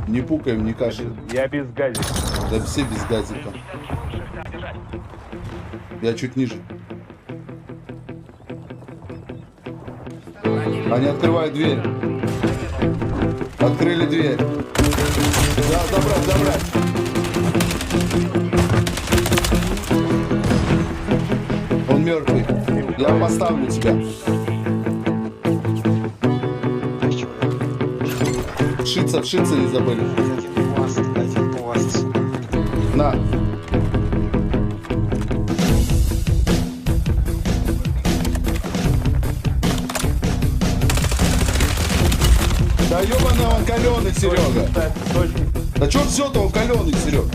Не пукаем, не кашляем. Я без газика. Да все без газика. Я чуть ниже. Они открывают дверь. Открыли дверь. Да, забрать, забрать. Он мертвый. Я поставлю тебя. Вшиться не забыли. Один у вас. На. Да ебаный он каленый, Серега. Точно. Да чё все-то он каленый, Серега?